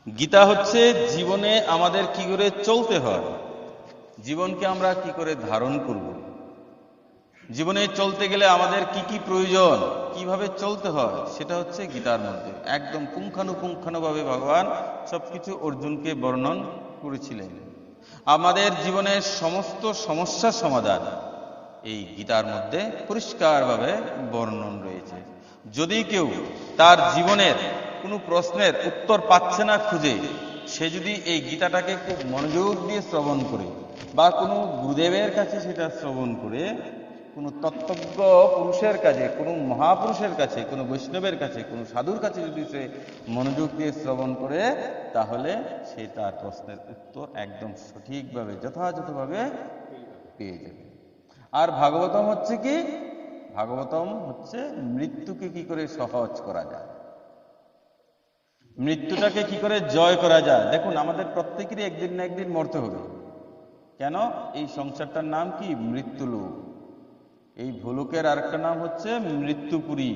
গীতা হচ্ছে জীবনে আমাদের কি করে চলতে হয়, জীবনকে আমরা কি করে ধারণ করব, জীবনে চলতে গেলে আমাদের কি কি প্রয়োজন, কিভাবে চলতে হয়, সেটা হচ্ছে গীতার মধ্যে একদম পুঙ্খানুপুঙ্খানুভাবে ভগবান সবকিছু অর্জুনকে বর্ণন করেছিলেন। আমাদের জীবনের সমস্ত সমস্যার সমাধান এই গীতার মধ্যে পরিষ্কারভাবে বর্ণন রয়েছে। যদি কেউ তার জীবনের কোনো প্রশ্নের উত্তর পাচ্ছে না খুঁজে, সে যদি এই গীতাটাকে খুব মনোযোগ দিয়ে শ্রবণ করে বা কোনো গুরুদেবের কাছে সেটা শ্রবণ করে, কোনো তত্ত্বজ্ঞ পুরুষের কাছে, কোনো মহাপুরুষের কাছে, কোনো বৈষ্ণবের কাছে, কোনো সাধুর কাছে যদি সে মনোযোগ দিয়ে শ্রবণ করে, তাহলে সে তার প্রশ্নের উত্তর একদম সঠিকভাবে যথাযথভাবে পেয়ে যাবে। আর ভাগবতম হচ্ছে কি? ভাগবতম হচ্ছে মৃত্যুকে কি করে সহজ করা যায়, মৃত্যুটাকে কি করে জয় করা যায়। দেখুন, আমাদের প্রত্যেকেরই একদিন না একদিন মরতে হবে। কেন? এই সংসারটার নাম কি? মৃত্যুলোক। এই ভুলোকের আরেকটা নাম হচ্ছে মৃত্যুপুরী।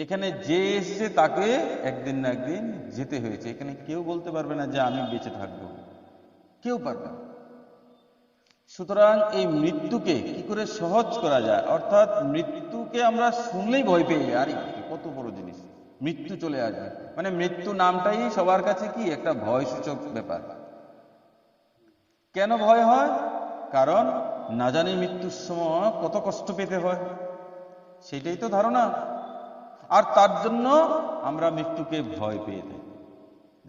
এখানে যে এসেছে তাকে একদিন না একদিন যেতে হয়েছে। এখানে কেউ বলতে পারবে না যে আমি বেঁচে থাকবো, কেউ পারবে না। সুতরাং এই মৃত্যুকে কি করে সহজ করা যায়, অর্থাৎ মৃত্যুকে আমরা শুনলেই ভয় পেয়ে যাই, আরে কত বড় জিনিস, মৃত্যু চলে আসবে। মানে মৃত্যু নামটাই সবার কাছে কি একটা ভয় সূচক ব্যাপার। কেন ভয় হয়? কারণ না জানি মৃত্যুর সময় কত কষ্ট পেতে হয়, সেটাই তো ধারণা। আর তার জন্য আমরা মৃত্যুকে ভয় পেয়ে থাকি।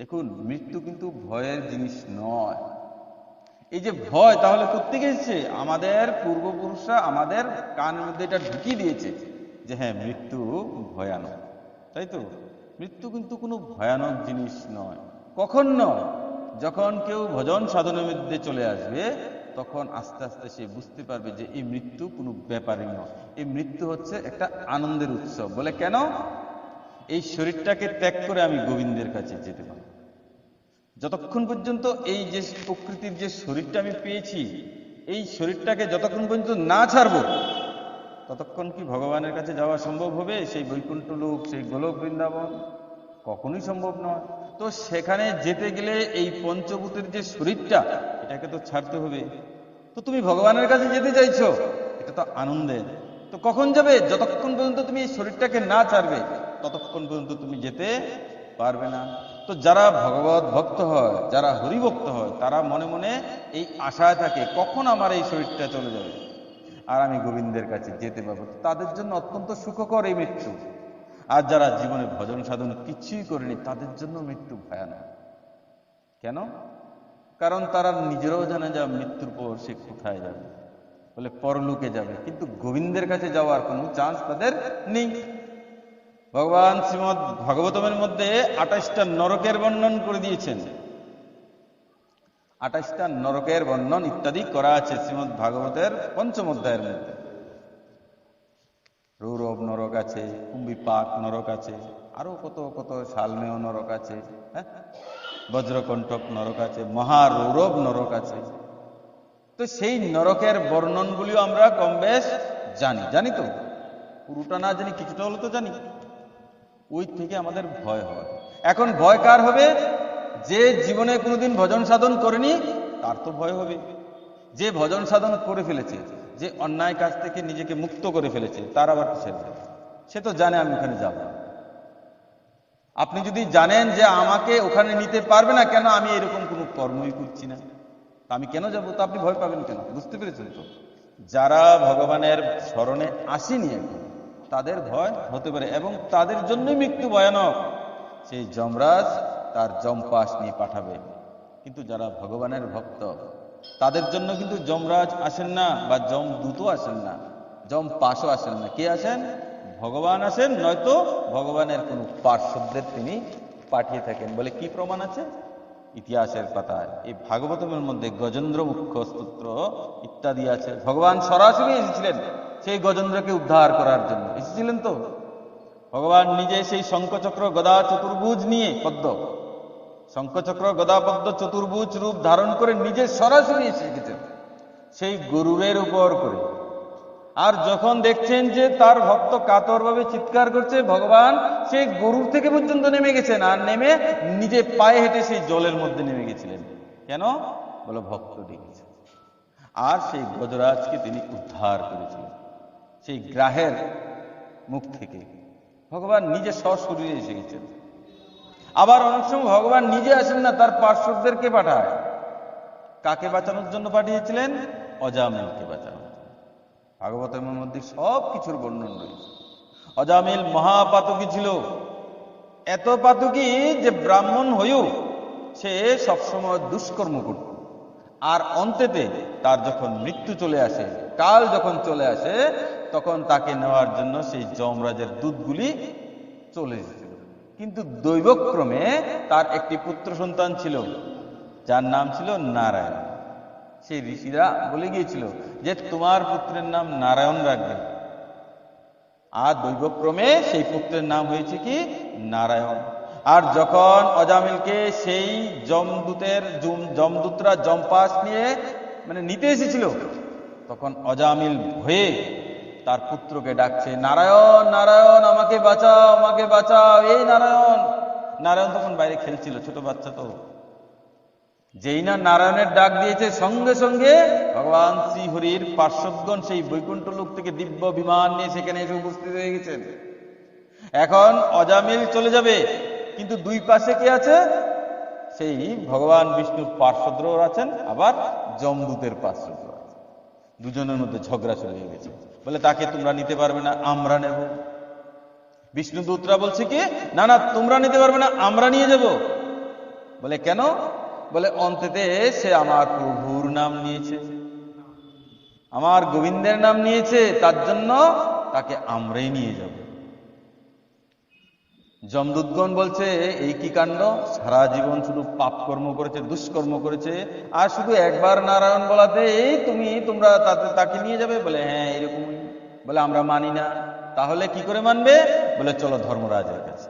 দেখুন, মৃত্যু কিন্তু ভয়ের জিনিস নয়। এই যে ভয় তাহলে কোত্থেকে এসেছে? আমাদের পূর্বপুরুষরা আমাদের কানের মধ্যে এটা ঢুকিয়ে দিয়েছে যে হ্যাঁ, মৃত্যু ভয়ানক, তাই তো? মৃত্যু কিন্তু কোনো ভয়ানক জিনিস নয়। কখন নয়? যখন কেউ ভজন সাধনের মধ্যে চলে আসবে, তখন আস্তে আস্তে সে বুঝতে পারবে যে এই মৃত্যু কোনো ব্যাপারই নয়। এই মৃত্যু হচ্ছে একটা আনন্দের উৎসব। বলে কেন? এই শরীরটাকে ত্যাগ করে আমি গোবিন্দের কাছে যেতে পারি। যতক্ষণ পর্যন্ত এই যে প্রকৃতির যে শরীরটা আমি পেয়েছি, এই শরীরটাকে যতক্ষণ পর্যন্ত না ছাড়বো, ততক্ষণ কি ভগবানের কাছে যাওয়া সম্ভব হবে? সেই বৈকুণ্ঠ লোক, সেই গোলক বৃন্দাবন কখনোই সম্ভব নয়। তো সেখানে যেতে গেলে এই পঞ্চভূতের যে শরীরটা, এটাকে তো ছাড়তে হবে। তো তুমি ভগবানের কাছে যেতে চাইছো, এটা তো আনন্দের। তো কখন যাবে? যতক্ষণ পর্যন্ত তুমি এই শরীরটাকে না ছাড়বে, ততক্ষণ পর্যন্ত তুমি যেতে পারবে না। তো যারা ভগবত ভক্ত হয়, যারা হরিভক্ত হয়, তারা মনে মনে এই আশায় থাকে কখন আমার এই শরীরটা চলে যাবে আর আমি গোবিন্দের কাছে যেতে পারবো। তাদের জন্য অত্যন্ত সুখকর এই মৃত্যু। আর যারা জীবনে ভজন সাধন কিছুই করেনি, তাদের জন্য মৃত্যু ভয়ানক। কেন? কারণ তারা নিজেরাও জানে যে মৃত্যুর পর সে কোথায় যাবে, বলে পরলোকে যাবে, কিন্তু গোবিন্দের কাছে যাওয়ার কোনো চান্স তাদের নেই। ভগবান শ্রীমদ ভাগবতমের মধ্যে 28টা নরকের বর্ণন করে দিয়েছেন। 28টা নরকের বর্ণন ইত্যাদি করা আছে শ্রীমদ ভাগবতের 5ম অধ্যায়ের মধ্যে। রৌরব নরক আছে, কুম্ভিপাক নরক আছে, আরো কত কত শালমেয় নরক আছে, হ্যাঁ, বজ্রকণ্ঠক নরক আছে, মহারৌরব নরক আছে। তো সেই নরকের বর্ণনগুলিও আমরা কম বেশ জানি তো, পুরোটা না জানি কিছুটা হলো তো জানি। ওই থেকে আমাদের ভয় হয়। এখন ভয় কার হবে? যে জীবনে কোনোদিন ভজন সাধন করেনি, তার তো ভয় হবে। যে ভজন সাধন করে ফেলেছে, যে অন্যায় কাজ থেকে নিজেকে মুক্ত করে ফেলেছে, তার আবার কিসের ভয়? সে তো জানে আমি ওখানে যাব। আপনি যদি জানেন যে আমাকে ওখানে নিতে পারবে না, কেন? আমি এরকম কোনো কর্মই করছি না, আমি কেন যাবো? তো আপনি ভয় পাবেন কেন? বুঝতে পেরেছেন তো? যারা ভগবানের স্মরণে আসেনি এখন, তাদের ভয় হতে পারে, এবং তাদের জন্যই মৃত্যু ভয়ানক। সেই যমরাজ তার যমপাশ নিয়ে পাঠাবে। কিন্তু যারা ভগবানের ভক্ত, তাদের জন্য কিন্তু যমরাজ আসেন না, বা যমদূতও আসেন না, যমপাশও আসেন না। কে আসেন? ভগবান আসেন, নয়তো ভগবানের কোন পার্শ্বদের তিনি পাঠিয়ে থাকেন। বলে কি প্রমাণ আছে? ইতিহাসের পাতায়, এই ভাগবতমের মধ্যে গজেন্দ্র মুখ্য স্তোত্র ইত্যাদি আছে। ভগবান সরাসরি এসেছিলেন সেই গজেন্দ্রকে উদ্ধার করার জন্য। এসেছিলেন তো ভগবান নিজে, সেই শঙ্খচক্র গদা চতুর্ভুজ নিয়ে, পদ্ম শঙ্খচক্র গদা পদ্ম চতুর্ভুজ রূপ ধারণ করে নিজে সরাসরি এসে গেছেন সেই গরুরের উপর করে। আর যখন দেখছেন যে তার ভক্ত কাতরভাবে চিৎকার করছে, ভগবান সেই গরুর থেকে পর্যন্ত নেমে গেছেন, আর নেমে নিজে পায়ে হেঁটে সেই জলের মধ্যে নেমে গেছিলেন। কেন? বলে ভক্ত ডেকেছে। আর সেই গজরাজকে তিনি উদ্ধার করেছিলেন সেই গ্রাহের মুখ থেকে। ভগবান নিজে সশরীরে এসে গেছেন। আবার অনেক সময় ভগবান নিজে আসেন না, তার পার্শ্বদেরকে পাঠায়। কাকে বাঁচানোর জন্য পাঠিয়েছিলেন? অজামিলকে বাঁচানোর জন্য। ভাগবতের মধ্যে সব কিছুর বর্ণন রয়েছে। অজামিল মহাপাতকী ছিল, এত পাতকী যে ব্রাহ্মণ হয়েও সে সবসময় দুষ্কর্ম করত। আর অন্তেতে তার যখন মৃত্যু চলে আসে, কাল যখন চলে আসে, তখন তাকে নেওয়ার জন্য সেই যমরাজের দূতগুলি চলে এসেছিল। কিন্তু দৈবক্রমে তার একটি পুত্র সন্তান ছিল, যার নাম ছিল নারায়ণ। সেই ঋষিরা বলে গিয়েছিল যে তোমার পুত্রের নাম নারায়ণ রাখবে। আর দৈবক্রমে সেই পুত্রের নাম হয়েছে কি? নারায়ণ। আর যখন অজামিলকে সেই যমদূতরা যমপাশ নিয়ে নিতে এসেছিল, তখন অজামিল ভয়ে তার পুত্রকে ডাকছে, নারায়ণ নারায়ণ, আমাকে বাঁচাও, আমাকে বাঁচাও, এই নারায়ণ। নারায়ণ তখন বাইরে খেলছিল, ছোট বাচ্চা তো। যেই না নারায়ণের ডাক দিয়েছে, সঙ্গে সঙ্গে ভগবান শ্রীহরির পার্শ্বদগণ সেই বৈকুণ্ঠ লোক থেকে দিব্য বিমান নিয়ে সেখানে এসে উপস্থিত হয়ে গেছেন। এখন অজামিল চলে যাবে, কিন্তু দুই পাশে কে আছে? সেই ভগবান বিষ্ণুর পার্শ্বদরাও আছেন, আবার যমদূতের পার্শ্বদরাও আছে। দুজনের মধ্যে ঝগড়া শুরু হয়ে গেছে। বলে তাকে তোমরা নিতে পারবে না, আমরা নেব। বিষ্ণুদূতরা বলছে কি, না না, তোমরা নিতে পারবে না, আমরা নিয়ে যাব। বলে কেন? বলে অন্তেতে সে আমার প্রভুর নাম নিয়েছে, আমার গোবিন্দের নাম নিয়েছে, তার জন্য তাকে আমরাই নিয়ে যাব। যমদূতগণ বলছে, এই কি কাণ্ড! সারা জীবন শুধু পাপ কর্ম করেছে, দুষ্কর্ম করেছে, আর শুধু একবার নারায়ণ বলাতে তোমরা তাকে নিয়ে যাবে? বলে হ্যাঁ, এরকমই। বলে আমরা মানি না। তাহলে কি করে মানবে? বলে চলো ধর্মরাজের কাছে,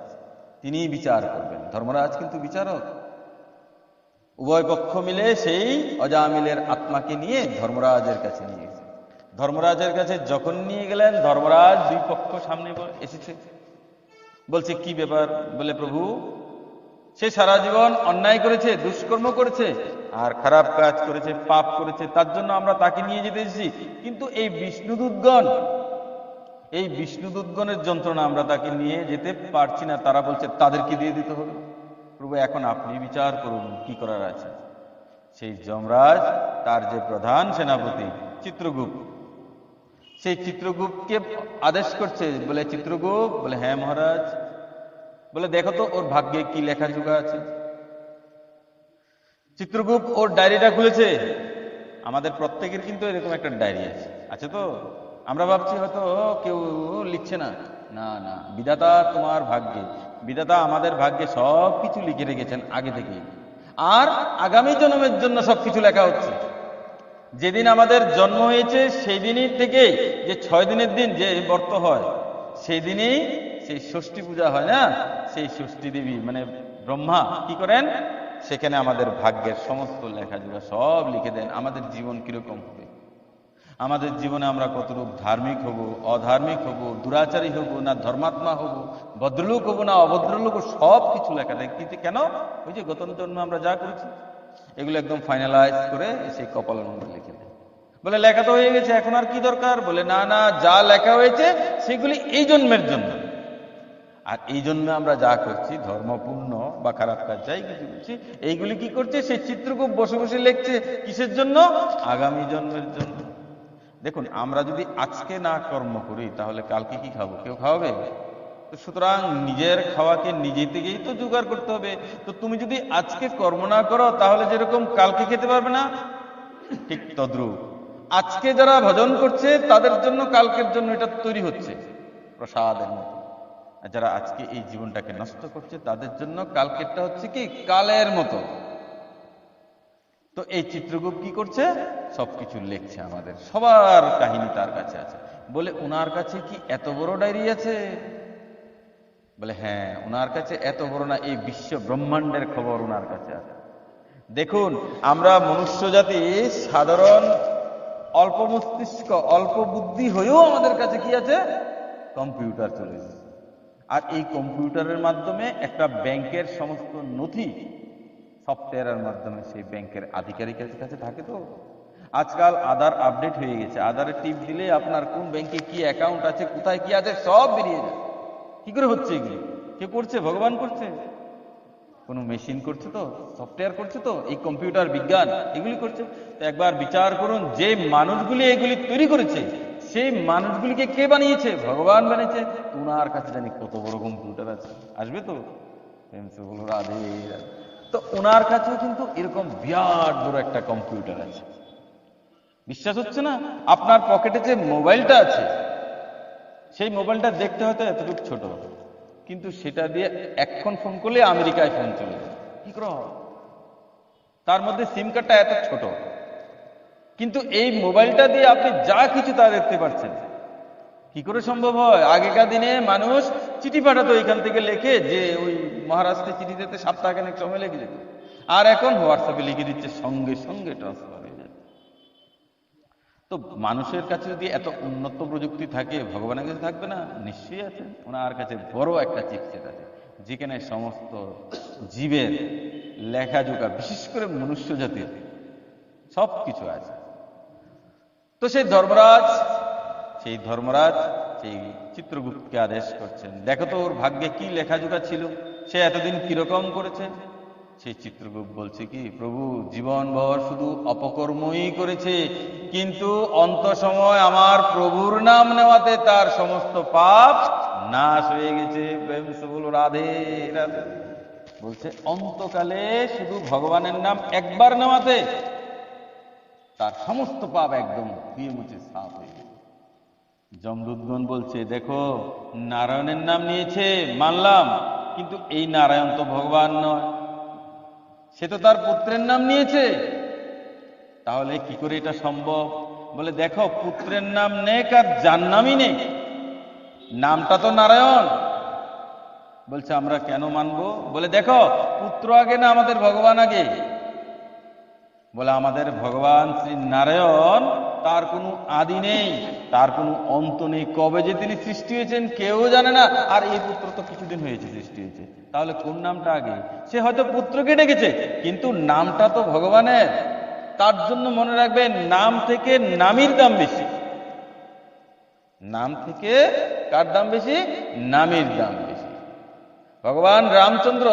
তিনি বিচার করবেন। ধর্মরাজ কিন্তু বিচারক। উভয় পক্ষ মিলে সেই অজামিলের আত্মাকে নিয়ে ধর্মরাজের কাছে নিয়ে গেছে। ধর্মরাজের কাছে যখন নিয়ে গেলেন, ধর্মরাজ দুই পক্ষ সামনে এসেছে। বলছে কি ব্যাপার? বলে প্রভু, সে সারা জীবন অন্যায় করেছে, দুষ্কর্ম করেছে, আর খারাপ কাজ করেছে, পাপ করেছে, তার জন্য আমরা তাকে নিয়ে যেতে এসেছি। কিন্তু এই বিষ্ণুদূতগণের যন্ত্রণা, আমরা তাকে নিয়ে যেতে পারছি না। তারা বলছে তাদেরকে দিয়ে দিতে হবে। প্রভু, এখন আপনি বিচার করুন, কি করার আছে। সেই যমরাজ, তার যে প্রধান সেনাপতি চিত্রগুপ্ত, সেই চিত্রগুপ্তকে আদেশ করছে। বলে চিত্রগুপ্ত, বলে হ্যাঁ মহারাজ। বলে দেখো তো ওর ভাগ্যে কি লেখা জোগা আছে। চিত্রগুপ্ত ওর ডায়েরিটা খুলেছে। আমাদের প্রত্যেকের কিন্তু এরকম একটা ডায়েরি আছে তো। আমরা ভাবছি হয়তো কেউ লিখছে না। না না, বিধাতা তোমার ভাগ্যে, বিধাতা আমাদের ভাগ্যে সব কিছু লিখে রেখেছেন আগে থেকেই। আর আগামী জন্মের জন্য সবকিছু লেখা হচ্ছে। যেদিন আমাদের জন্ম হয়েছে সেই দিনই থেকেই যে 6 দিনের দিন যে ব্রত হয়, সেই দিনেই সেই ষষ্ঠী পূজা হয় না, সেই ষষ্ঠী দেবী ব্রহ্মা কি করেন, সেখানে আমাদের ভাগ্যের সমস্ত লেখাজোখা সব লিখে দেন। আমাদের জীবন কিরকম হবে, আমাদের জীবনে আমরা কতটুকু ধার্মিক হব, অধার্মিক হব, দুরাচারী হব না ধর্মাত্মা হব, ভদ্রলোক হব না অভদ্রলোক, সব কিছু লেখা দেয়। কিন্তু কেন? ওই যে গত জন্মে আমরা যা করেছি, এগুলো একদম ফাইনালাইজ করে সেই কপালের মধ্যে লিখে দেয়। বলে লেখা তো হয়ে গেছে, এখন আর কি দরকার? বলে না না, যা লেখা হয়েছে সেগুলি এই জন্মের জন্য। আর এই জন্মে আমরা যা করছি, ধর্মপূর্ণ বা খারাপ কাজ যাই কিছু করছি, এইগুলি কি করছে? সেই চিত্রগুপ্ত বসে বসে লিখছে। কিসের জন্য? আগামী জন্মের জন্য। দেখুন, আমরা যদি আজকে না কর্ম করি, তাহলে কালকে কি খাবো? কেউ খাওয়াবে? তো সুতরাং নিজের খাওয়াকে নিজে থেকেই তো জোগাড় করতে হবে। তো তুমি যদি আজকে কর্ম না করো, তাহলে যেরকম কালকে খেতে পারবে না, ঠিক তদ্রূপ আজকে যারা ভজন করছে তাদের জন্য কালকের জন্য এটা তৈরি হচ্ছে প্রসাদের মতো। আর যারা আজকে এই জীবনটাকে নষ্ট করছে, তাদের জন্য কালকেরটা হচ্ছে কি কালের মতো। তো এই চিত্রগুপ্ত কি করছে? সবকিছু লিখছে। আমাদের সবার কাহিনী তার কাছে আছে। বলে ওনার কাছে কি এত বড় ডায়েরি আছে? বলে হ্যাঁ, ওনার কাছে এত বড় না, এই বিশ্ব ব্রহ্মাণ্ডের খবর ওনার কাছে আছে। দেখুন, আমরা মনুষ্য জাতি সাধারণ অল্প মস্তিষ্ক অল্প বুদ্ধি হয়েও আমাদের কাছে কি আছে? কম্পিউটার চলে এসেছে। আর এই কম্পিউটারের মাধ্যমে একটা ব্যাংকের সমস্ত নথি সফটওয়্যারের মাধ্যমে সেই ব্যাংকের আধিকারিকের কাছে থাকে। তো আজকাল আধার আপডেট হয়ে গেছে, আধারে টিপ দিলে আপনার কোন ব্যাংকে কি অ্যাকাউন্ট আছে, কোথায় কি আছে সব বেরিয়ে যায়। কি করে হচ্ছে এগুলি? কে করছে? ভগবান করছে? কোনো মেশিন করছে তো? সফটওয়্যার করছে তো? এই কম্পিউটার বিজ্ঞান এগুলি করছে? তো একবার বিচার করুন, যে মানুষগুলি এগুলি তৈরি করেছে সেই মানুষগুলিকে কে বানিয়েছে? ভগবান বানিয়েছে। ওনার কাছে জানি কত বড় কম্পিউটার আছে, আসবে তো? রাধে রাধে। তো ওনার কাছেও কিন্তু এরকম বিরাট বড় একটা কম্পিউটার আছে। বিশ্বাস হচ্ছে না? আপনার পকেটে যে মোবাইলটা আছে সেই মোবাইলটা দেখতে হয়তো এতটুকু ছোট, কিন্তু সেটা দিয়ে এখন ফোন করলে আমেরিকায় ফোন চলে যায়। কি করে? তার মধ্যে সিম কার্ডটা এত ছোট, কিন্তু এই মোবাইলটা দিয়ে আপনি যা কিছু তা দেখতে পাচ্ছেন। কি করে সম্ভব হয়? আগেকার দিনে মানুষ চিঠি পাঠাতো এখান থেকে লিখে, যে ওই মহারাষ্ট্রে চিঠি দিতে সপ্তাহখানেক সময় লেগে যেত, আর এখন হোয়াটসঅ্যাপে লিখে দিচ্ছে, সঙ্গে সঙ্গে ট্রান্সফার হয়ে যায়। তো মানুষের কাছে যদি এত উন্নত প্রযুক্তি থাকে, ভগবানের কাছে থাকবে না? নিশ্চয়ই আছে। ওনার কাছে বড় একটা চিপসেট আছে, যেখানে সমস্ত জীবের লেখাজোখা, বিশেষ করে মনুষ্য জাতির সব কিছু আছে। তো সেই ধর্মরাজ সেই চিত্রগুপ্তকে আদেশ করছেন, দেখো তো ওর ভাগ্যে কি লেখাজোখা ছিল, সে এতদিন কিরকম করেছে। সেই চিত্রগুপ্ত বলছে কি, প্রভু জীবনভর শুধু অপকর্মই করেছে, কিন্তু অন্ত সময় আমার প্রভুর নাম নেওয়াতে তার সমস্ত পাপ নাশ হয়ে গেছে। প্রেম সে বলো রাধে রাধে। বলছে অন্তকালে শুধু ভগবানের নাম একবার নেওয়াতে তার সমস্ত পাপ একদম ধুয়ে মুছে সাফ হয়ে গেছে। যমদূতগণ বলছে, দেখো নারায়ণের নাম নিয়েছে মানলাম, কিন্তু এই নারায়ণ তো ভগবান নয়, সে তো তার পুত্রের নাম নিয়েছে, তাহলে কি করে এটা সম্ভব? বলে দেখো, পুত্রের নাম নেক আর যার নামই নেই, নামটা তো নারায়ণ। বলছে আমরা কেন মানবো? বলে দেখো, পুত্র আগে না আমাদের ভগবান আগে? বলে আমাদের ভগবান শ্রী নারায়ণ, তার কোনো আদি নেই, তার কোনো অন্ত নেই, কবে যে তিনি সৃষ্টি হয়েছেন কেউ জানে না, আর এই পুত্র তো কিছুদিন হয়েছে সৃষ্টি হয়েছে, তাহলে কোন নামটা আগে? সে হয়তো পুত্রকে ডেকেছে, কিন্তু নামটা তো ভগবানের। তার জন্য মনে রাখবেন, নাম থেকে নামের দাম বেশি। নাম থেকে কার দাম বেশি? নামের দাম বেশি। ভগবান রামচন্দ্র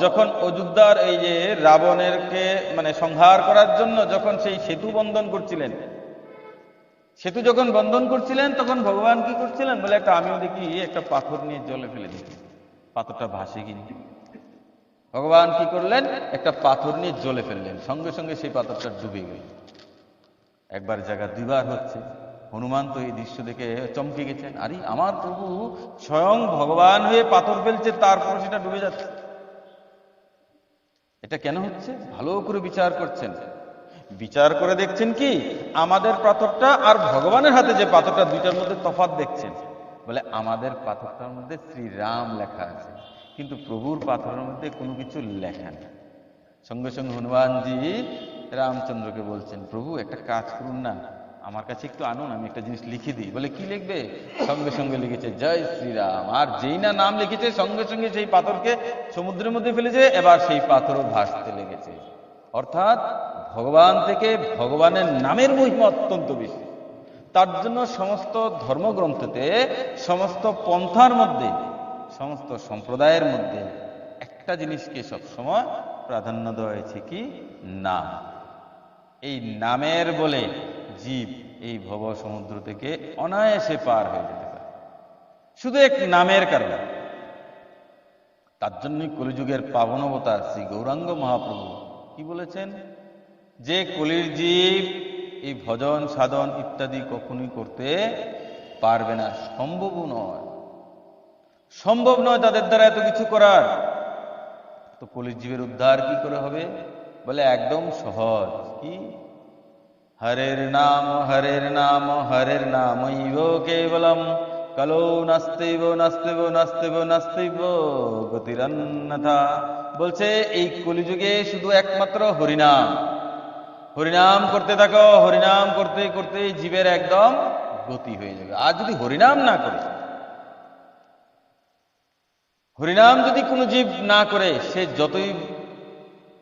যখন অযোধ্যার এই যে রাবণেরকে সংহার করার জন্য যখন সেই সেতু বন্ধন করছিলেন, সেতু যখন বন্ধন করছিলেন, তখন ভগবান কি করছিলেন? বলে আমিও দেখি একটা পাথর নিয়ে জলে ফেলে দিচ্ছি, পাথরটা ভাসে কিনি। ভগবান কি করলেন? একটা পাথর নিয়ে জলে ফেললেন, সঙ্গে সঙ্গে সেই পাথরটা ডুবে গেল। একবার জায়গা দুইবার হচ্ছে। হনুমান তো এই দৃশ্য দেখে চমকে গেছেন, আরে আমার প্রভু স্বয়ং ভগবান হয়ে পাথর ফেলছে, তারপর সেটা ডুবে যাচ্ছে, এটা কেন হচ্ছে? ভালো করে বিচার করছেন, বিচার করে দেখছেন কি আমাদের পাথরটা আর ভগবানের হাতে যে পাথরটা, দুইটার মধ্যে তফাৎ দেখছেন। বলে আমাদের পাথরটার মধ্যে শ্রীরাম লেখা আছে, কিন্তু প্রভুর পাথরের মধ্যে কোনো কিছু লেখা নেই। সঙ্গে সঙ্গে হনুমানজি রামচন্দ্রকে বলছেন, প্রভু একটা কাজ করুন না, আমার কাছে একটু আনুন, আমি একটা জিনিস লিখে দিই। বলে কি লিখবে? সঙ্গে সঙ্গে লিখেছে জয় শ্রীরাম, আর যেই না নাম লিখেছে সঙ্গে সঙ্গে সেই পাথরকে সমুদ্রের মধ্যে ফেলেছে, এবার সেই পাথরও ভাসতে লেগেছে। অর্থাৎ ভগবান থেকে ভগবানের নামের মহিমা অত্যন্ত বেশি। তার জন্য সমস্ত ধর্মগ্রন্থতে, সমস্ত পন্থার মধ্যে, সমস্ত সম্প্রদায়ের মধ্যে একটা জিনিসকে সবসময় প্রাধান্য দেওয়া হয়েছে, কি? নাম। এই নামের বলে জীব এই ভব সমুদ্র থেকে অনায়াসে পার হয়ে যেতে পারে, শুধু এক নামের কারণে। তার জন্যই কলিযুগের পাবন অবতার শ্রী গৌরাঙ্গ মহাপ্রভু কি বলেছেন? যে কলির জীব এই ভজন সাধন ইত্যাদি কখনোই করতে পারবে না, সম্ভব নয় তাদের দ্বারা এত কিছু করার। তো কলির জীবের উদ্ধার কি করে হবে? বলে একদম সহজ। কি? হরের নাম হরের নাম হরের নামৈব কেবলম কলো নাস্তেব নাস্তেব নাস্তেব নাস্তেব গতিরন্যথা। বলছে এই কলিযুগে শুধু একমাত্র হরিনাম, হরিনাম করতে থাকো, হরিনাম করতে করতে জীবের একদম গতি হয়ে যাবে। আর যদি হরিনাম না করে, হরিনাম যদি কোনো জীব না করে, সে যতই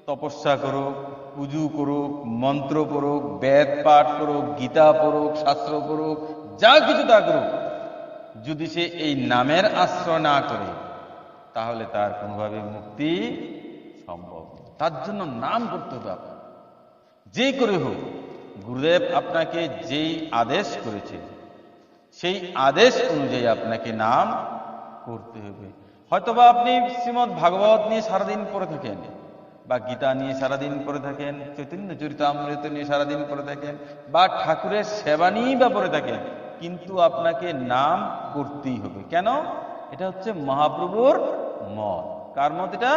তপস্যা করুক, পুজো করুক, মন্ত্র পড়ুক, বেদ পাঠ করুক, গীতা পড়ুক, শাস্ত্র পড়ুক, যা কিছু তা করুক, যদি সে এই নামের আশ্রয় না করে, তাহলে তার কোনোভাবে মুক্তি সম্ভব নয়। তার জন্য নাম করতে হবে আপনার, যে করে হোক। গুরুদেব আপনাকে যেই আদেশ করেছে, সেই আদেশ অনুযায়ী আপনাকে নাম করতে হবে। হয়তোবা আপনি শ্রীমদ্ ভাগবত নিয়ে সারাদিন পড়ে থাকেন, বা গীতা নিয়ে সারাদিন পড়ে থাকেন, চৈতন্য চরিতামৃত নিয়ে সারাদিন পড়ে থাকেন, বা ঠাকুরের সেবা নিয়েই বা পড়ে থাকেন, কিন্তু আপনাকে নাম করতেই হবে। কেন? এটা হচ্ছে মহাপ্রভুর মত। কার মত এটা?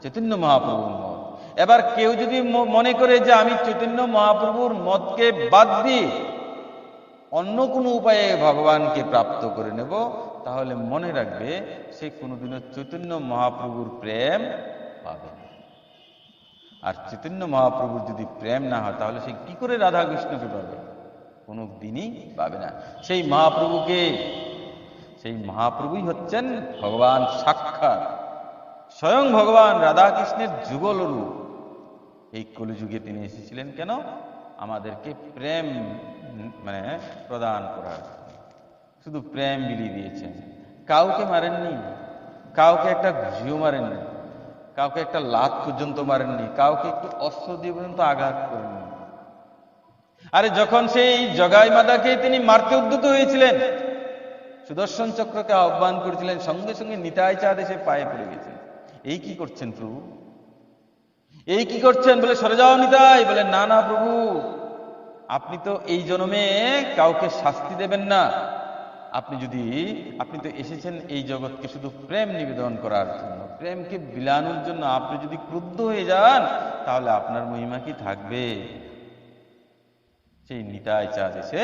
চৈতন্য মহাপ্রভুর মত। এবার কেউ যদি মনে করে যে আমি চৈতন্য মহাপ্রভুর মতকে বাদ দিয়ে অন্য কোনো উপায়ে ভগবানকে প্রাপ্ত করে নেব, তাহলে মনে রাখবে সে কোনোদিনও চৈতন্য মহাপ্রভুর প্রেম পাবে না। আর চৈতন্য মহাপ্রভুর যদি প্রেম না হয়, তাহলে সে কি করে রাধা কৃষ্ণকে পাবে? কোনো দিনই পাবে না। সেই মহাপ্রভুকে, সেই মহাপ্রভুই হচ্ছেন ভগবান সাক্ষাৎ, স্বয়ং ভগবান রাধা কৃষ্ণের যুগল রূপ। এই কলিযুগে তিনি এসেছিলেন কেন? আমাদেরকে প্রেম প্রদান করার। শুধু প্রেম বিলিয়ে দিয়েছেন, কাউকে মারেননি, কাউকে একটা ঘুষিও মারেননি, কাউকে একটা লাত পর্যন্ত মারেননি, কাউকে একটু অস্ত্র দিয়ে পর্যন্ত আঘাত করেননি। আরে যখন সেই জগাই মাদাকে তিনি মারতে উদ্যত হয়েছিলেন, সুদর্শন চক্রকে আহ্বান করেছিলেন, সঙ্গে সঙ্গে নিতাই চাঁদ এসে পায়ে পড়ে গেছেন। এই কি করছেন প্রভু? এই কি করছেন? বলে সরে যাও নিতাই। বলে না না প্রভু, আপনি তো এই জন্মে কাউকে শাস্তি দেবেন না। আপনি তো এসেছেন এই জগৎকে শুধু প্রেম নিবেদন করার জন্য, প্রেমকে বিলানোর জন্য। আপনি যদি ক্রুদ্ধ হয়ে যান, তাহলে আপনার মহিমা কি থাকবে? সেই নিতাই চাঁদ এসে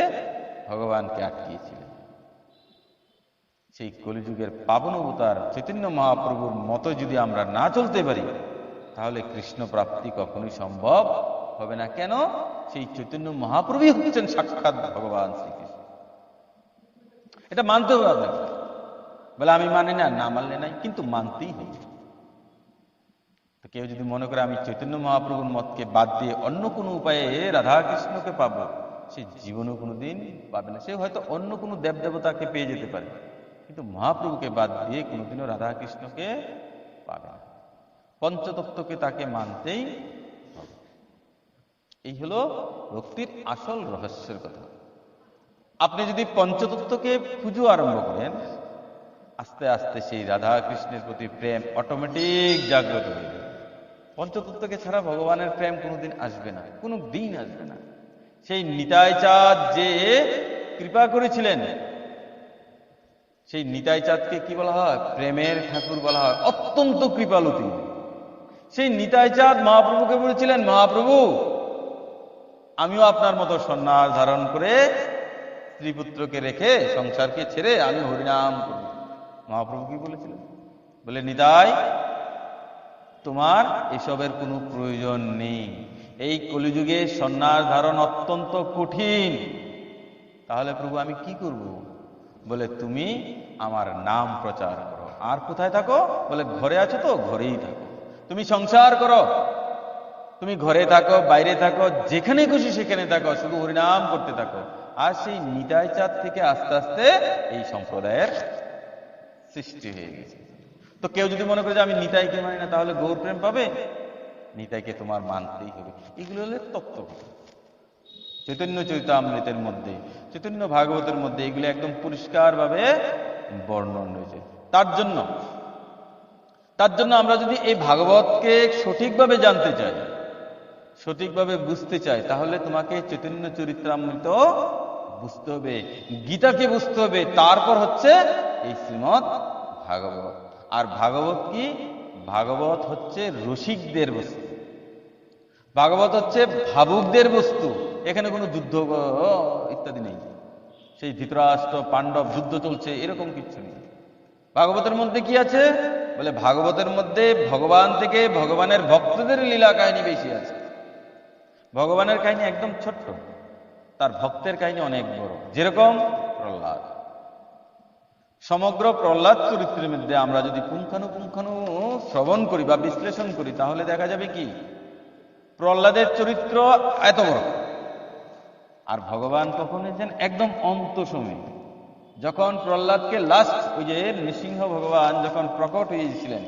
ভগবানকে আটকিয়েছিলেন। সেই কলিযুগের পাবন অবতার চৈতন্য মহাপ্রভুর মতো যদি আমরা না চলতে পারি, তাহলে কৃষ্ণ প্রাপ্তি কখনোই সম্ভব হবে না। কেন? সেই চৈতন্য মহাপ্রভুই হচ্ছেন সাক্ষাৎ ভগবান শ্রীকৃষ্ণ। এটা মানতে হবে আপনাকে। বলে আমি মানি না, না মানলে নাই, কিন্তু মানতেই হবে। তো কেউ যদি মনে করে আমি চৈতন্য মহাপ্রভুর মতকে বাদ দিয়ে অন্য কোনো উপায়ে রাধা কৃষ্ণকে পাবো, সে জীবনেও কোনোদিন পাবে না। সে হয়তো অন্য কোনো দেবদেবতাকে পেয়ে যেতে পারে, কিন্তু মহাপ্রভুকে বাদ দিয়ে কোনোদিনও রাধা কৃষ্ণকে পাবে না। পঞ্চতত্ত্বকে তাকে মানতেই হবে। এই হলো ভক্তির আসল রহস্যের কথা। আপনি যদি পঞ্চতত্ত্বকে পুজো আরম্ভ করেন, আস্তে আস্তে সেই রাধা কৃষ্ণের প্রতি প্রেম অটোমেটিক জাগ্রত হয়ে যাবে। পঞ্চতত্ত্বকে ছাড়া ভগবানের প্রেম কোনোদিন আসবে না, কোনো দিন আসবে না। সেই নিতাই চাঁদ যে কৃপা করেছিলেন, সেই নিতাই চাঁদকে কি বলা হয়? প্রেমের ঠাকুর বলা হয়। অত্যন্ত কৃপালু তিনি। সেই নিতাই চাঁদ মহাপ্রভুকে বলেছিলেন, মহাপ্রভু আমিও আপনার মতো সন্ন্যাস ধারণ করে স্ত্রীপুত্রকে রেখে সংসারকে ছেড়ে আমি হরিনাম করব। মহাপ্রভু কি বলেছিলেন? বলে নিতাই, তোমার এসবের কোনো প্রয়োজন নেই। এই কলিযুগে সন্ন্যাস ধারণ অত্যন্ত কঠিন। তাহলে প্রভু আমি কি করব? বলে তুমি আমার নাম প্রচার করো। আর কোথায় থাকো? বলে ঘরে আছো তো, ঘরেই থাকো। তুমি সংসার করো, তুমি ঘরে থাকো, বাইরে থাকো, যেখানে খুশি সেখানে থাকো, শুধু হরিনাম করতে থাকো। আর সেই নিতাই চাঁদ থেকে আস্তে আস্তে এই সম্প্রদায়ের সৃষ্টি হয়ে গেছে। তো কেউ যদি মনে করে যে আমি নিতাইকে মানি না, তাহলে গৌর প্রেম পাবে? নিতাইকে তোমার মানতেই হবে। এগুলো হলো তত্ত্ব। চৈতন্য চরিতামৃতের মধ্যে, চৈতন্য ভাগবতের মধ্যে এগুলো একদম পরিষ্কার ভাবে বর্ণন রয়েছে। তার জন্য আমরা যদি এই ভাগবতকে সঠিকভাবে জানতে চাই, সঠিকভাবে বুঝতে চাই, তাহলে তোমাকে চৈতন্য চরিতামৃত বুঝতে হবে, গীতাকে বুঝতে হবে, তারপর হচ্ছে এই শ্রীমৎ ভাগবত। আর ভাগবত কি? ভাগবত হচ্ছে রসিকদের বস্তু, ভাগবত হচ্ছে ভাবুকদের বস্তু। এখানে কোনো যুদ্ধ ইত্যাদি নেই। সেই ধৃতরাষ্ট্র পাণ্ডব যুদ্ধ চলছে, এরকম কিছু নেই। ভাগবতের মধ্যে কি আছে? বলে ভাগবতের মধ্যে ভগবান থেকে ভগবানের ভক্তদের লীলা কাহিনী বেশি আছে। ভগবানের কাহিনী একদম ছোট্ট, তার ভক্তের কাহিনী অনেক বড়। যেরকম প্রহ্লাদ, সমগ্র প্রহ্লাদ চরিত্রের মধ্যে আমরা যদি পুঙ্খানুপুঙ্খানু শ্রবণ করি বা বিশ্লেষণ করি, তাহলে দেখা যাবে কি প্রহ্লাদের চরিত্র এত বড়, আর ভগবান কখন হয়েছেন একদম অন্ত সময়, যখন প্রহ্লাদকে লাস্ট ওই যে নৃসিংহ ভগবান যখন প্রকট হয়েছিলেন,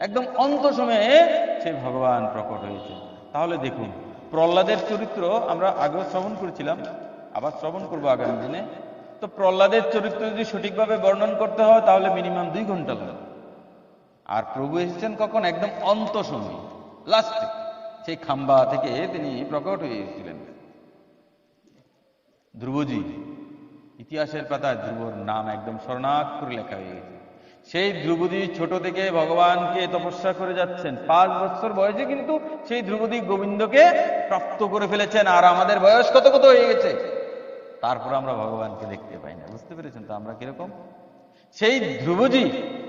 একদম অন্ত সময়ে সেই ভগবান প্রকট হয়েছে। তাহলে দেখুন প্রহ্লাদের চরিত্র আমরা আগেও শ্রবণ করেছিলাম, আবার শ্রবণ করবো আগামী দিনে। তো প্রহ্লাদের চরিত্র যদি সঠিকভাবে বর্ণন করতে হয় তাহলে মিনিমাম 2 ঘন্টা লাগবে। আর প্রভু এসেছেন কখন? একদম অন্ত সময়, লাস্টে, সেই খাম্বা থেকে তিনি প্রকট হয়েছিলেন। ধ্রুবজি, ইতিহাসের পাতায় ধ্রুবর নাম একদম স্বর্ণাক্ষরে লেখা হয়ে গেছে। সেই ধ্রুবদি ছোট থেকে ভগবানকে তপস্যা করে যাচ্ছেন, 5 বছর বয়সে কিন্তু সেই ধ্রুবদি গোবিন্দকে প্রাপ্ত করে ফেলেছেন। আর আমাদের বয়স কত কত হয়ে গেছে, তারপর আমরা ভগবানকে দেখতে পাই না। বুঝতে পেরেছেন তো আমরা কিরকম? সেই ধ্রুবজি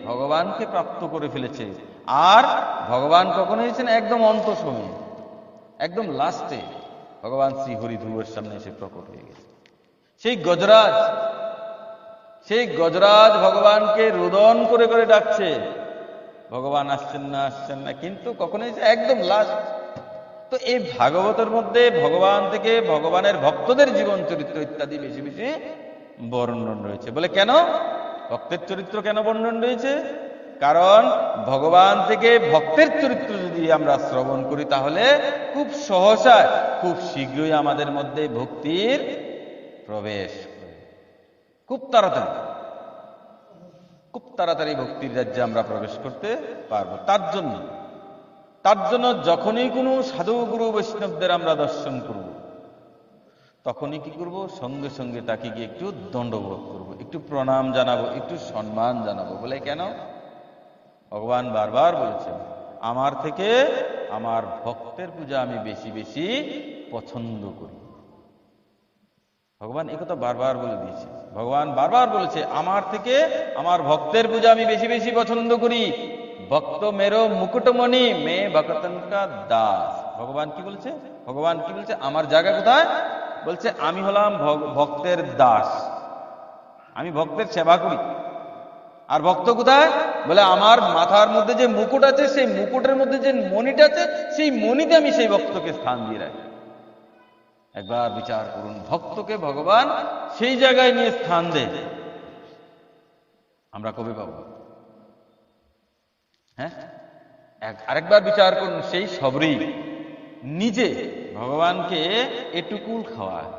ভগবানকে প্রাপ্ত করে ফেলেছে, আর ভগবান কখন হয়েছেন? একদম অন্ত সময়ে, একদম লাস্টে ভগবান শ্রী হরি ধ্রুবের সামনে এসে প্রকট হয়ে গেছে। সেই গজরাজ, সেই গজরাজ ভগবানকে রোদন করে করে ডাকছে, ভগবান আসছেন না আসছেন না, কিন্তু কখন হয়েছে? একদম লাস্ট। তো এই ভাগবতের মধ্যে ভগবান থেকে ভগবানের ভক্তদের জীবন চরিত্র ইত্যাদি বেশি বেশি বর্ণন রয়েছে। বলে কেন ভক্তের চরিত্র কেন বর্ণন রয়েছে? কারণ ভগবান থেকে ভক্তের চরিত্র যদি আমরা শ্রবণ করি তাহলে খুব সহসা, খুব শীঘ্রই আমাদের মধ্যে ভক্তির প্রবেশ করে, খুব তাড়াতাড়ি ভক্তির রাজ্যে আমরা প্রবেশ করতে পারবো। তার জন্য যখনই কোনো সাধু গুরু বৈষ্ণবদের আমরা দর্শন করব, তখনই কি করব? সঙ্গে সঙ্গে তাকে গিয়ে একটু দণ্ডবোধ করব, একটু প্রণাম জানাবো, একটু সম্মান জানাবো। বলে কেন? ভগবান বারবার বলেছেন, আমার থেকে আমার ভক্তের পূজা আমি বেশি বেশি পছন্দ করি। ভগবান একথা বারবার বলে দিয়েছে। ভগবান বারবার বলেছে, আমার থেকে আমার ভক্তের পূজা আমি বেশি বেশি পছন্দ করি। ভক্ত মেরো মুকুটমণি মে ভক্তন কা দাস। ভগবান কি বলছে? ভগবান কি বলছে? আমার জায়গা কোথায়? বলছে আমি হলাম ভক্তের দাস, আমি ভক্তের সেবা করি। আর ভক্ত কোথায়? বলে আমার মাথার মধ্যে যে মুকুট আছে, সেই মুকুটের মধ্যে যে মণিটা আছে, সেই মণিতে আমি সেই ভক্তকে স্থান দিয়ে রাখি। একবার বিচার করুন, ভক্তকে ভগবান সেই জায়গায় নিয়ে স্থান দেয়, আমরা কবে পাবো? হ্যাঁ, আরেকবার বিচার করুন, সেই সবরি নিজে ভগবানকে এটুকুল খাওয়ায়।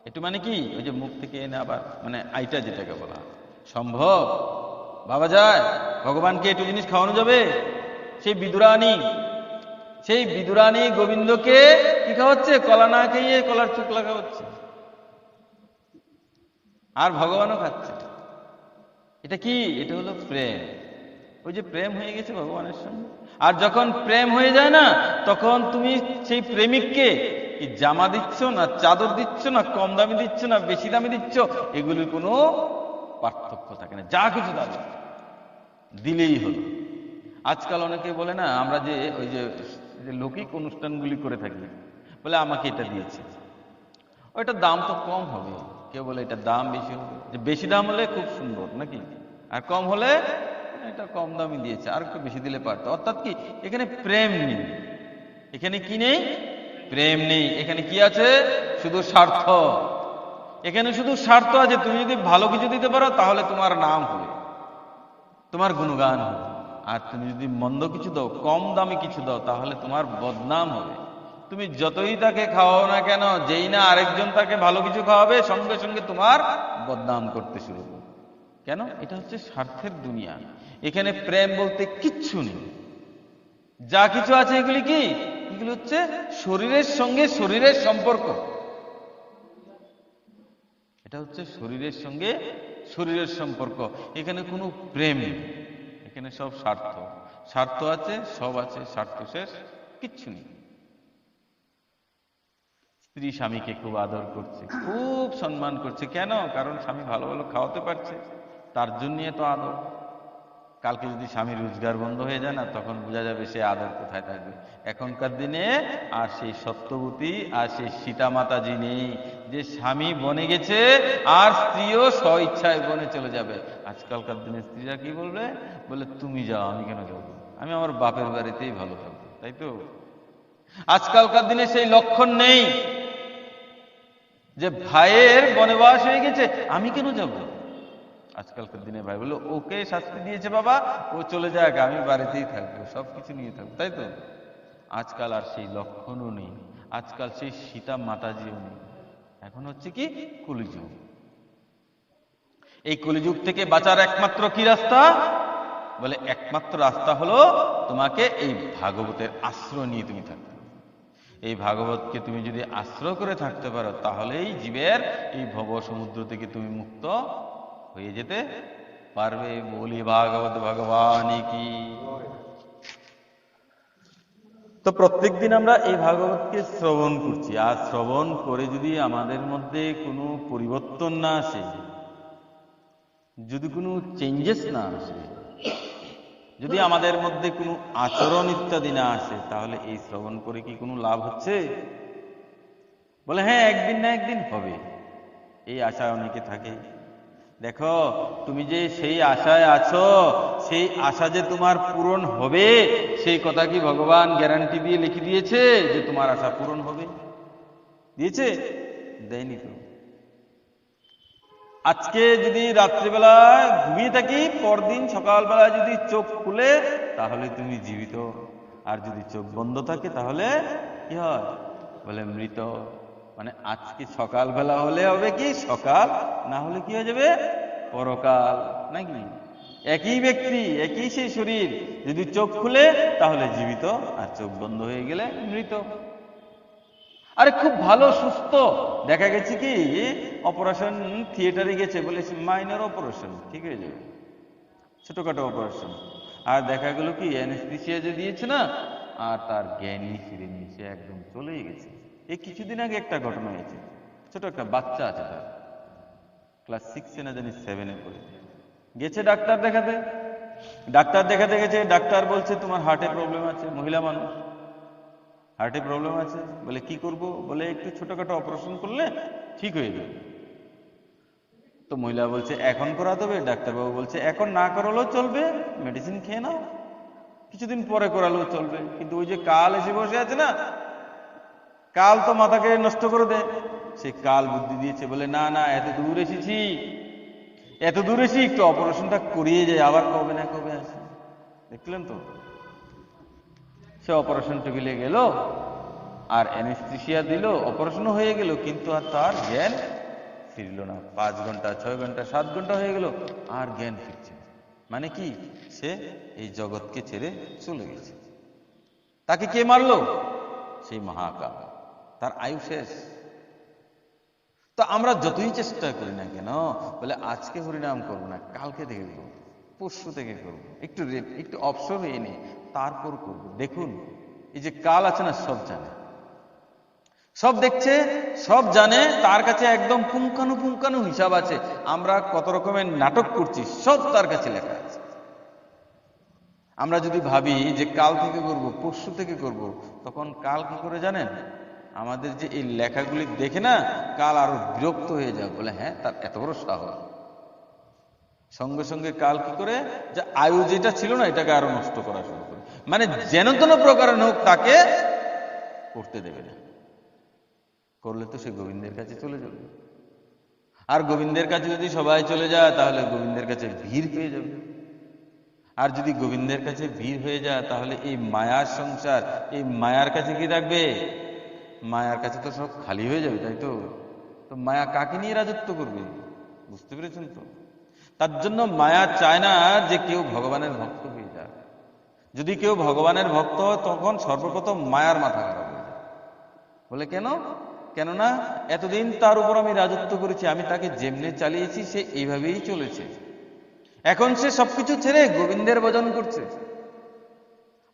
একটু মানে কি? ওই যে মুখ থেকে এনে আবার মানে আইটা যেটাকে বলা সম্ভব ভাবা যায়? ভগবানকে একটু জিনিস খাওয়ানো যাবে? সেই বিদুরানী গোবিন্দকে কি খাওয়াচ্ছে? কলা না খাইয়ে কলার চুকলা খাওয়াচ্ছে, আর ভগবানও খাচ্ছে। এটা কি? এটা হলো প্রেম। ওই যে প্রেম হয়ে গেছে ভগবানের সঙ্গে। আর যখন প্রেম হয়ে যায় না, তখন তুমি সেই প্রেমিককে কি জামা দিচ্ছ না চাদর দিচ্ছ না কম দামি দিচ্ছ না বেশি দামি দিচ্ছ, এগুলির কোনো পার্থক্য থাকে না, যা কিছু দাবি দিলেই হলো। আজকাল অনেকে বলে না, আমরা যে ওই যে লৌকিক অনুষ্ঠানগুলি করে থাকি, বলে আমাকে এটা দিয়েছে, ওইটার দাম তো কম হবে। কেউ বলে এটা দাম বেশি হবে, যে বেশি দাম হলে খুব সুন্দর নাকি, আর কম হলে এটা কম দামই দিয়েছে, আর একটু বেশি দিলে পারতো। অর্থাৎ কি? এখানে প্রেম নেই। এখানে কি নেই? প্রেম নেই। এখানে কি আছে? শুধু স্বার্থ। এখানে শুধু স্বার্থ আছে। তুমি যদি ভালো কিছু দিতে পারো তাহলে তোমার নাম হবে, তোমার গুণগান হবে। আর তুমি যদি মন্দ কিছু দাও, কম দামি কিছু দাও, তাহলে তোমার বদনাম হবে। তুমি যতই তাকে খাওয়াও না কেন, যেই না আরেকজন তাকে ভালো কিছু খাওয়াবে, সঙ্গে সঙ্গে তোমার বদনাম করতে শুরু করবে। কেন? এটা হচ্ছে স্বার্থের দুনিয়া। এখানে প্রেম বলতে কিচ্ছু নেই। যা কিছু আছে এগুলি কি? এগুলি হচ্ছে শরীরের সঙ্গে শরীরের সম্পর্ক। এটা হচ্ছে শরীরের সঙ্গে শরীরের সম্পর্ক। এখানে কোনো প্রেম নেই, এখানে সব স্বার্থ। স্বার্থ আছে, সব আছে, স্বার্থ শেষ, কিচ্ছু নেই। স্ত্রী স্বামীকে খুব আদর করছে, খুব সম্মান করছে। কেন? কারণ স্বামী ভালো ভালো খাওয়াতে পারছে, তার জন্য এত আদর। কালকে যদি স্বামীর রোজগার বন্ধ হয়ে যায় না, তখন বোঝা যাবে সে আদর কোথায় থাকবে। এখনকার দিনে আর সেই সত্যবতী আর সেই সীতা মাতাজি নেই, যে স্বামী বনে গেছে আর স্ত্রীও স্ব ইচ্ছায় বনে চলে যাবে। আজকালকার দিনে স্ত্রীরা কি বলবে, বলে তুমি যাও, আমি কেন যাবো, আমি আমার বাপের বাড়িতেই ভালো থাকবো, তাই তো? আজকালকার দিনে সেই লক্ষণ নেই যে ভাইয়ের বনবাস হয়ে গেছে, আমি কেন যাব। আজকালকার দিনে ভাই বললো, ওকে শাস্তি দিয়েছে বাবা, ও চলে যাক, আমি বাড়িতেই থাকবো, সবকিছু নিয়ে থাকবো, তাই তো? আজকাল আর সেই লক্ষণও নেই, আজকাল সেই সীতা মাতাজিও নেই। এখন হচ্ছে কি কলিযুগ। এই কলিযুগ থেকে বাঁচার একমাত্র কি রাস্তা, বলে একমাত্র রাস্তা হলো তোমাকে এই ভাগবতের আশ্রয় নিয়ে তুমি থাকতে। এই ভাগবতকে তুমি যদি আশ্রয় করে থাকতে পারো, তাহলেই জীবের এই ভব সমুদ্র থেকে তুমি মুক্ত হয়ে যেতে পারবে। বলি ভাগবত ভগবান কি। তো প্রত্যেকদিন আমরা এই ভাগবতকে শ্রবণ করছি, আর শ্রবণ করে যদি আমাদের মধ্যে কোনো পরিবর্তন না আসে, যদি কোনো চেঞ্জেস না আসে, যদি আমাদের মধ্যে কোনো আচরণ ইত্যাদি না আসে, তাহলে এই শ্রবণ করে কি কোনো লাভ হচ্ছে? বলে হ্যাঁ, একদিন না একদিন হবে, এই আশা অনেকে থাকে। দেখো, তুমি যে সেই আশায় আছো, সেই আশা যে তোমার পূরণ হবে, সেই কথা কি ভগবান গ্যারান্টি দিয়ে লিখে দিয়েছে যে তোমার আশা পূরণ হবে? দিয়েছে? দেয়নি তো। আজকে যদি রাত্রিবেলা ঘুমিয়ে থাকি, পরদিন সকালবেলা যদি চোখ খুলে, তাহলে তুমি জীবিত। আর যদি চোখ বন্ধ থাকে, তাহলে কি হয়, বলে মৃত। মানে আজকে সকালবেলা হলে হবে কি সকাল, না হলে কি হয়ে যাবে পরকাল, নাকি? একই ব্যক্তি, একই সেই শরীর, যদি চোখ খুলে তাহলে জীবিত, আর চোখ বন্ধ হয়ে গেলে মৃত। আরে খুব ভালো সুস্থ, দেখা গেছে কি অপারেশন থিয়েটারে গেছে, বলে মাইনর অপারেশন, ঠিক হয়ে যাবে, ছোটখাটো অপারেশন। আর দেখা গেল কি অ্যানেস্থেসিয়া যে দিয়েছে না, আর তার জ্ঞানই ফিরে নিয়েছে, একদম চলেই গেছে। এই কিছুদিন আগে একটা ঘটনা হয়েছে, ছোট একটা বাচ্চা আছে, তার ক্লাস 6-এ না জানি 7-এ পড়ে, গেছে ডাক্তার দেখাতে। ডাক্তার দেখাতে গেছে, ডাক্তার বলছে তোমার হার্টে প্রবলেম আছে, মহিলা মানুষ, হার্টে প্রবলেম আছে। বলে কি করব, বলে একটু ছোটখাটো অপারেশন করলে ঠিক হয়ে যাবে। তো মহিলা বলছে এখন করাতে হবে। ডাক্তারবাবু বলছে এখন না করালেও চলবে, মেডিসিন খেয়ে নাও, কিছুদিন পরে করালেও চলবে। কিন্তু ওই যে কাল এসে বসে আছে না, কাল তো মাথাকে নষ্ট করে দেয়, সে কাল বুদ্ধি দিয়েছে, বলে না না, এত দূর এসেছি, এত দূর এসে একটু অপারেশনটা করিয়ে যায়, আবার কবে না কবে আসে। দেখলেন তো, সে অপারেশন টেবিলে গেল, আর অ্যানেস্থেসিয়া দিল, অপারেশনও হয়ে গেল, কিন্তু আর তার জ্ঞান ফিরল না। 5 ঘন্টা 6 ঘন্টা 7 ঘন্টা হয়ে গেল, আর জ্ঞান ফিরছে। মানে কি, সে এই জগৎকে ছেড়ে চলে গেছে। তাকে কে মারলো? সেই মহাকাল, তার আয়ু শেষ। তো আমরা যতই চেষ্টা করি না কেন, বলে আজকে হরিনাম করবো না, কালকে থেকে করবো, পরশু থেকে করবো, একটু অবসর হয়ে নে, তারপর করবো। দেখুন, এই যে কাল আছে না, সব জানে, সব দেখছে, সব জানে, তার কাছে একদম পুঙ্খানু হিসাব আছে। আমরা কত রকমের নাটক করছি, সব তার কাছে লেখা আছে। আমরা যদি ভাবি যে কাল থেকে করব, পরশু থেকে করব, তখন কাল কি করে জানেন? আমাদের যে এই লেখাগুলি দেখে না, কাল আরো বিরক্ত হয়ে যায়, বলে হ্যাঁ তার এত বড় সাহস। সঙ্গে সঙ্গে কাল কি করে, যে আয়ু যেটা ছিল না, এটাকে আরো নষ্ট করা শুরু করে। মানে যেন তেন প্রকারের হোক, তাকে করতে দেবে না। করলে তো সে গোবিন্দের কাছে চলে যাবে। আর গোবিন্দের কাছে যদি সবাই চলে যায়, তাহলে গোবিন্দের কাছে ভিড় পেয়ে যাবে। আর যদি গোবিন্দের কাছে ভিড় হয়ে যায়, তাহলে এই মায়ার সংসার, এই মায়ার কাছে কি থাকবে? মায়ার কাছে তো সব খালি হয়ে যাবে, তাই তো? তো মায়া কাকে নিয়ে রাজত্ব করবে? বুঝতে পেরেছেন তো? তার জন্য মায়া চায় না যে কেউ ভগবানের ভক্ত হয়ে যায়। যদি কেউ ভগবানের ভক্ত হয়, তখন সর্বপ্রথম মায়ার মাথা খারাপ হয়ে যায়। বলে কেন? কেননা এতদিন তার উপর আমি রাজত্ব করেছি, আমি তাকে যেমনে চালিয়েছি, সে এইভাবেই চলেছে। এখন সে সবকিছু ছেড়ে গোবিন্দের ভজন করছে।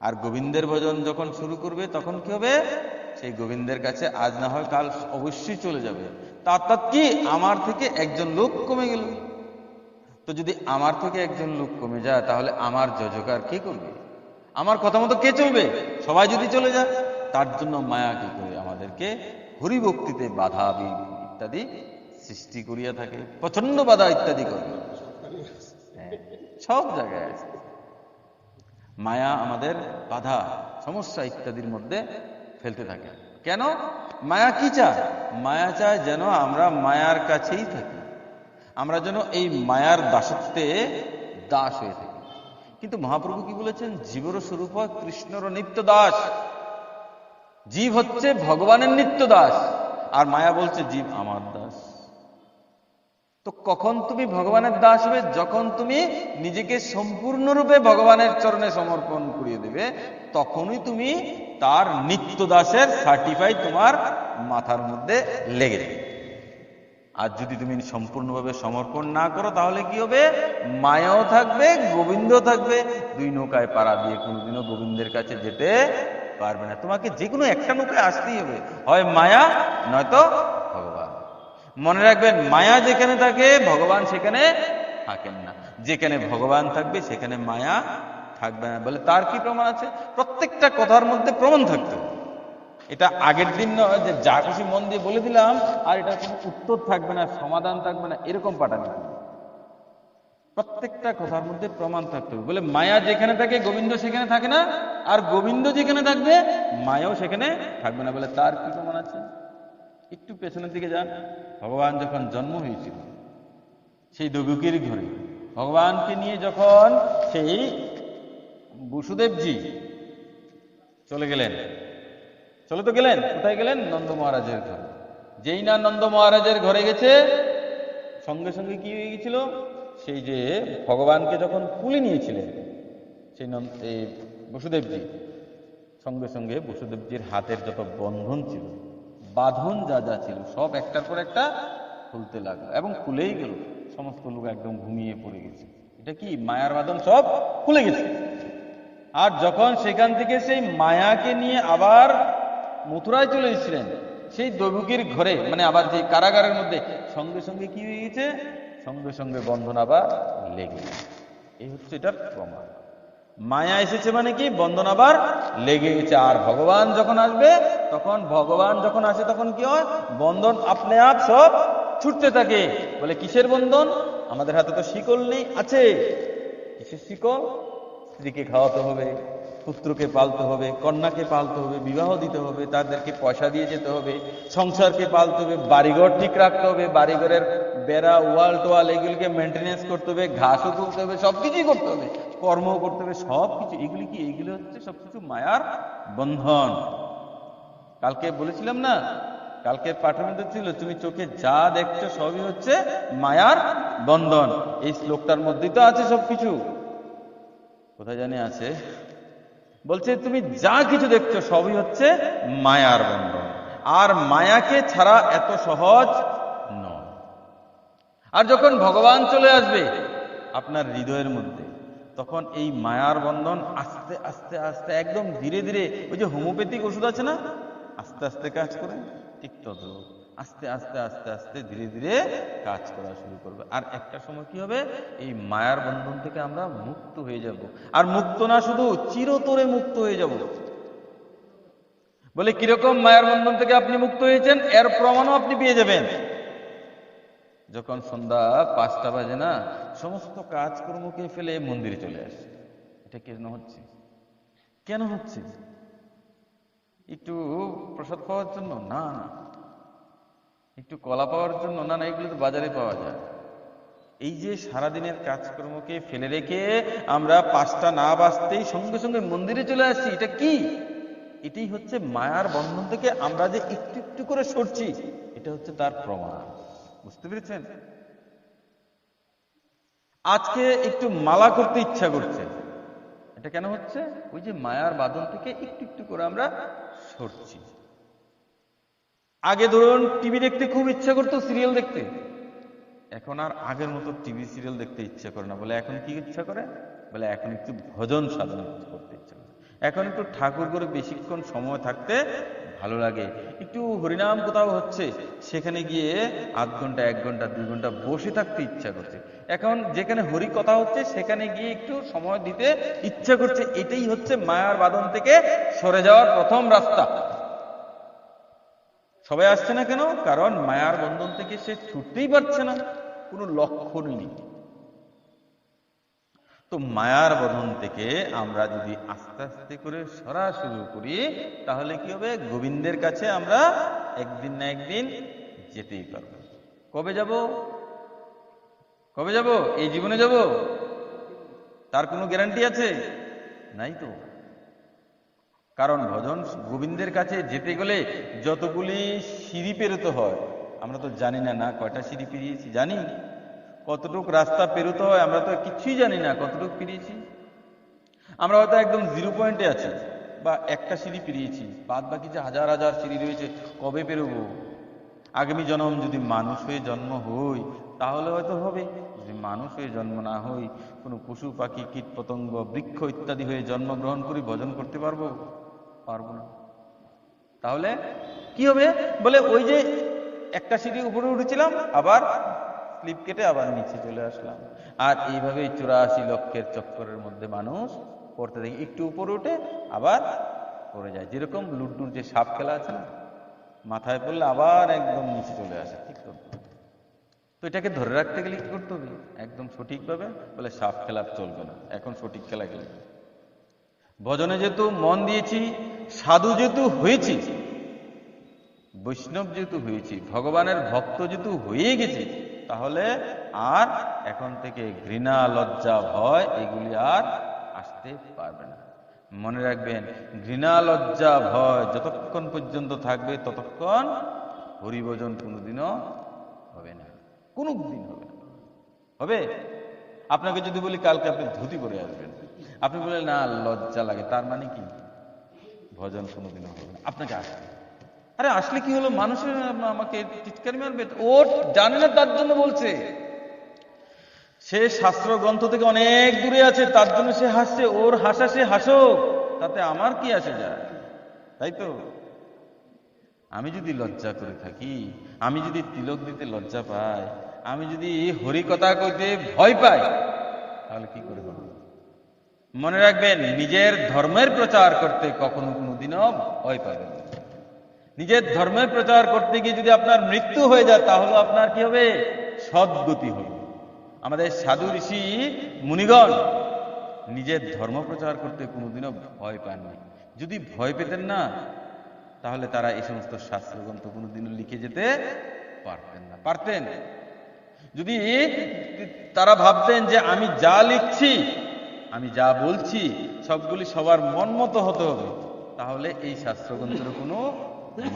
আর গোবিন্দের ভজন যখন শুরু করবে, তখন কি হবে? সেই গোবিন্দের কাছে আজ না হয় কাল অবশ্যই চলে যাবে। তার কি আমার থেকে একজন লোক কমে গেল। তো যদি আমার থেকে একজন লোক কমে যায়, তাহলে আমার যোজগার কে করবে? আমার কথা মতো কে চলবে? সবাই যদি চলে যায়, তার জন্য মায়া কি করে আমাদেরকে হরিভক্তিতে বাধা ইত্যাদি সৃষ্টি করিয়া থাকে, প্রচন্ড বাধা ইত্যাদি করে। সব জায়গায় আছে মায়া, আমাদের বাধা সমস্যা ইত্যাদির মধ্যে ফেলতে থাকে। কেন? মায়া কি চায়? মায়া চায় যেন আমরা মায়ার কাছেই থাকি, আমরা যেন এই মায়ার দাসত্বে দাস হয়ে থাকি। কিন্তু মহাপ্রভু কি বলেছেন? জীবর স্বরূপ কৃষ্ণর নিত্য দাস। জীব হচ্ছে ভগবানের নিত্য দাস, আর মায়া বলছে জীব আমার দাস। তো কখন তুমি ভগবানের দাস হবে? যখন তুমি নিজেকে সম্পূর্ণরূপে ভগবানের চরণে সমর্পণ করিয়ে দেবে, তখনই তুমি তার নিত্য দাসের সার্টিফাই তোমার মাথার মধ্যে লেগে যাবে। আর যদি তুমি সম্পূর্ণভাবে সমর্পণ না করো, তাহলে কি হবে? মায়াও থাকবে, গোবিন্দ থাকবে, দুই নৌকায় পাড়া দিয়ে কোনোদিনও গোবিন্দের কাছে যেতে পারবে না। তোমাকে যে কোনো একটা নৌকায় আসতেই হবে, হয় মায়া নয়তো ভগবান। মনে রাখবেন, মায়া যেখানে থাকে ভগবান সেখানে থাকেন না, যেখানে ভগবান থাকবে সেখানে মায়া থাকবে না। বলে তার কি প্রমাণ আছে? প্রত্যেকটা কথার মধ্যে প্রমাণ থাকতে হবে। এটা আগের দিন নয় যে যা খুশি মন দিয়ে বলে দিলাম আর এটা কোনো উত্তর থাকবে না, সমাধান থাকবে না, এরকম পাঠানো। প্রত্যেকটা কথার মধ্যে প্রমাণ থাকতে হবে। বলে মায়া যেখানে থাকে গোবিন্দ সেখানে থাকে না, আর গোবিন্দ যেখানে থাকবে মায়াও সেখানে থাকবে না। বলে তার কি প্রমাণ আছে? একটু পেছনের দিকে যান। ভগবান যখন জন্ম হয়েছিল সেই দৈবকীর ঘরে, ভগবানকে নিয়ে যখন সেই বসুদেবজি চলে গেলেন, চলে তো গেলেন, কোথায় গেলেন? নন্দ মহারাজের ঘরে। যেই না নন্দ মহারাজের ঘরে গেছে, সঙ্গে সঙ্গে কি হয়ে গেছিল? সেই যে ভগবানকে যখন কুলে নিয়েছিলেন সেই বসুদেবজি, সঙ্গে সঙ্গে বসুদেবজির হাতের যত বন্ধন ছিল, বাঁধন যা যা ছিল, সব একটার পর একটা খুলতে লাগলো, এবং খুলেই গেল। সমস্ত লোক একদম ঘুমিয়ে পড়ে গেছে। এটা কি? মায়ার বাঁধন সব খুলে গেছে। আর যখন সেখান থেকে সেই মায়াকে নিয়ে আবার মথুরায় চলে এসেছিলেন, সেই দৈবকীর ঘরে, মানে আবার যে কারাগারের মধ্যে, সঙ্গে সঙ্গে কি হয়ে গেছে? সঙ্গে সঙ্গে বন্ধন আবার লেগে গেছে। এই হচ্ছে এটার প্রমাণ। মায়া এসেছে মানে কি? বন্ধন আবার লেগে গেছে। আর ভগবান যখন আসবে, তখন ভগবান যখন আসে তখন কি হয়? বন্ধন আপনি আপ সব ছুটতে থাকে। বলে কিসের বন্ধন? আমাদের হাতে তো শিকল নেই, আছে কিসের শিকল? স্ত্রীকে খাওয়াতে হবে, পুত্রকে পালতে হবে, কন্যাকে পালতে হবে, বিবাহ দিতে হবে, তাদেরকে পয়সা দিয়ে যেতে হবে, সংসারকে পালতে হবে, বাড়িঘর ঠিক রাখতে হবে, বাড়িঘরের বেড়া ওয়াল টোয়াল এগুলিকে মেনটেনেন্স করতে হবে, ঘাসও তুলতে হবে, সবকিছুই করতে হবে, কর্ম করতে হবে, সবকিছু। এগুলি কি? এগুলি হচ্ছে সবকিছু মায়ার বন্ধন। কালকে বলেছিলাম না, কালকে পাঠের মধ্যে ছিল, তুমি চোখে যা দেখছো সবই হচ্ছে মায়ার বন্ধন। এই শ্লোকটার মধ্যেই তো আছে সবকিছু। কোথায় জানি আছে, বলছে তুমি যা কিছু দেখছো সবই হচ্ছে মায়ার বন্ধন, আর মায়াকে ছাড়া এত সহজ নয়। আর যখন ভগবান চলে আসবে আপনার হৃদয়ের মধ্যে, তখন এই মায়ার বন্ধন আস্তে আস্তে আস্তে একদম ধীরে ধীরে, ওই যে হোমিওপ্যাথিক ওষুধ আছে না, আস্তে আস্তে কাজ করে, ঠিক তত আস্তে আস্তে আস্তে আস্তে ধীরে ধীরে কাজ করা শুরু করবে। আর একটা সময় কি হবে? এই মায়ার বন্ধন থেকে আমরা মুক্ত হয়ে যাব। আর মুক্ত না শুধু, চিরতরে মুক্ত হয়ে যাব। বলে কিরকম মায়ার বন্ধন থেকে আপনি মুক্ত হয়েছেন? এর প্রমাণও আপনি পেয়ে যাবেন। যখন সন্ধ্যা 5টা বাজে না, সমস্ত কাজকর্মকে ফেলে মন্দিরে চলে আসে। এটা কেন হচ্ছে? কেন হচ্ছে? একটু প্রসাদ পাওয়ার জন্য? না না। একটু কলা পাওয়ার জন্য? না না, এগুলো তো বাজারে পাওয়া যায়। এই যে সারাদিনের কাজকর্মকে ফেলে রেখে আমরা 5টা না বাজতেই সঙ্গে সঙ্গে মন্দিরে চলে আসছি, এটা কি? এটাই হচ্ছে মায়ার বন্ধন থেকে আমরা যে একটু একটু করে সরছি, এটা হচ্ছে তার প্রমাণ। বুঝতে পেরেছেন? আজকে একটু মালা করতে ইচ্ছা করছে, এটা কেন হচ্ছে? ওই যে মায়ার বাঁধন থেকে একটু একটু করে আমরা সরছি। আগে ধরুন টিভি দেখতে খুব ইচ্ছা করতো, সিরিয়াল দেখতে, এখন আর আগের মতো টিভি সিরিয়াল দেখতে ইচ্ছা করে না। বলে এখন কি ইচ্ছা করে? বলে এখন একটু ভজন সাধনা করতে ইচ্ছা করে, এখন একটু ঠাকুর করে বেশিক্ষণ সময় থাকতে ভালো লাগে। একটু হরিনাম কোথাও হচ্ছে, সেখানে গিয়ে আধ ঘন্টা, 1 ঘন্টা, 2 ঘন্টা বসে থাকতে ইচ্ছা করছে। এখন যেখানে হরি কথা হচ্ছে সেখানে গিয়ে একটু সময় দিতে ইচ্ছা করছে। এটাই হচ্ছে মায়ার বাঁধন থেকে সরে যাওয়ার প্রথম রাস্তা। সবাই আসছে না কেন? কারণ মায়ার বন্ধন থেকে সে ছুটতেই পারছে না, কোনো লক্ষণই নেই। তো মায়ার বন্ধন থেকে আমরা যদি আস্তে আস্তে করে সরা শুরু করি, তাহলে কি হবে? গোবিন্দের কাছে আমরা একদিন না একদিন যেতেই পারবো। কবে যাব? কবে যাব? এই জীবনে যাব? তার কোনো গ্যারান্টি আছে? নাই তো। কারণ ভজন গোবিন্দের কাছে যেতে গেলে যতগুলি সিঁড়ি পেরোতে হয় আমরা তো জানি না। না কয়টা সিঁড়ি পেরিয়েছি জানি? কতটুক রাস্তা পেরোতে হয় আমরা তো কিছুই জানি না, কতটুক পেরিয়েছি। আমরা হয়তো একদম 0 পয়েন্টে আছি, বা একটা সিঁড়ি পেরিয়েছি, বাদ বাকি যে হাজার হাজার সিঁড়ি রয়েছে কবে পেরোবো? আগামী জন্ম যদি মানুষ হয়ে জন্ম হই তাহলে হয়তো হবে। যদি মানুষ হয়ে জন্ম না হই, কোনো পশু পাখি কীট পতঙ্গ বৃক্ষ ইত্যাদি হয়ে জন্মগ্রহণ করি, ভজন করতে পারবো? পারবো না। তাহলে কি হবে? বলে ওই যে একটা সিঁড়ি উপরে উঠেছিলাম, আবার স্লিপ কেটে আবার নিচে চলে আসলাম। আর এইভাবেই 84 লক্ষের চক্করের মধ্যে মানুষ পড়তে দেখি, একটু উপরে উঠে আবার পড়ে যায়। যেরকম লুডুর যে সাপ খেলা আছে না, মাথায় পড়লে আবার একদম নিচে চলে আসে। ঠিক করতে হবে। তো এটাকে ধরে রাখতে গেলে কি করতে হবে? একদম সঠিকভাবে বলে সাপ খেলা চলবে না, এখন সঠিক খেলা খেলবে। ভজনে যেহেতু মন দিয়েছি, সাধু যেহেতু হয়েছি, বৈষ্ণব যেহেতু হয়েছি, ভগবানের ভক্ত যেহেতু হয়ে গেছি, তাহলে আর এখন থেকে ঘৃণা, লজ্জা, ভয় এগুলি আর আসতে পারবে না। মনে রাখবেন, ঘৃণা, লজ্জা, ভয় যতক্ষণ পর্যন্ত থাকবে ততক্ষণ হরিভজন কোনোদিনও হবে না, কোনোদিন হবে না। হবে? আপনাকে যদি বলি কালকে আপনি ধুতি পরে আসবেন, আপনি বললেন না লজ্জা লাগে, তার মানে কি? ভজন কোনোদিনও হবে না, আপনাকে আসবে। আরে আসলে কি হলো? মানুষের আমাকে টিটকারি মারবে? ও জানে না, তার জন্য বলছে। সে শাস্ত্র গ্রন্থ থেকে অনেক দূরে আছে, তার জন্য সে হাসছে। ওর হাসা সে হাসুক, তাতে আমার কি আসে যায়? তাই তো? আমি যদি লজ্জা করে থাকি, আমি যদি তিলক দিতে লজ্জা পাই, আমি যদি হরি কথা কইতে ভয় পাই, তাহলে কি করে করব? মনে রাখবেন, নিজের ধর্মের প্রচার করতে কখনো কোনোদিনও ভয় পাবেন না। নিজের ধর্মের প্রচার করতে গিয়ে যদি আপনার মৃত্যু হয়ে যায়, তাহলে আপনার কি হবে? সদ্গতি হবে। আমাদের সাধু ঋষি মুনিগণ নিজের ধর্ম প্রচার করতে কোনোদিনও ভয় পাননি। যদি ভয় পেতেন না, তাহলে তারা এই সমস্ত শাস্ত্রগ্রন্থ কোনোদিনও লিখে যেতে পারতেন না। পারতেন? যদি তারা ভাবতেন যে আমি যা লিখছি, আমি যা বলছি সবগুলি সবার মন মতো হতে হবে, তাহলে এই শাস্ত্রগ্রন্থের কোনো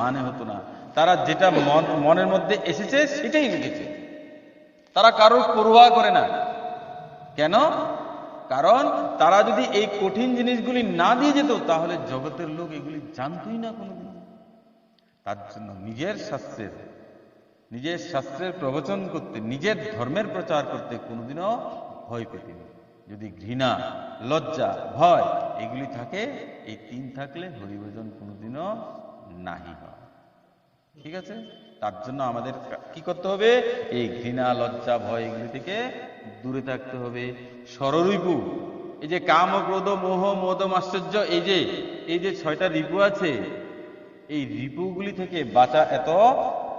মানে হতো না। তারা যেটা মনের মধ্যে এসেছে সেটাই লিখেছে, তারা কারোর পরোয়া করে না। কেন? কারণ তারা যদি এই কঠিন জিনিসগুলি না দিয়ে যেত, তাহলে জগতের লোক এগুলি জানতই না কোনোদিন। তার জন্য নিজের শাস্ত্রের প্রবচন করতে, নিজের ধর্মের প্রচার করতে কোনোদিনও ভয় পেতেন। যদি ঘৃণা, লজ্জা, ভয় এগুলি থাকে, এই 3 থাকলে হরিভজন কোনোদিনও নাহি হয়। ঠিক আছে? তার জন্য আমাদের কি করতে হবে? এই ঘৃণা, লজ্জা, ভয় এগুলি থেকে দূরে থাকতে হবে। ষড়রিপু, এই যে কাম, ক্রোধ, মোহ, মদ, মাশ্চর্য, এই যে 6টা রিপু আছে, এই রিপুগুলি থেকে বাঁচা এত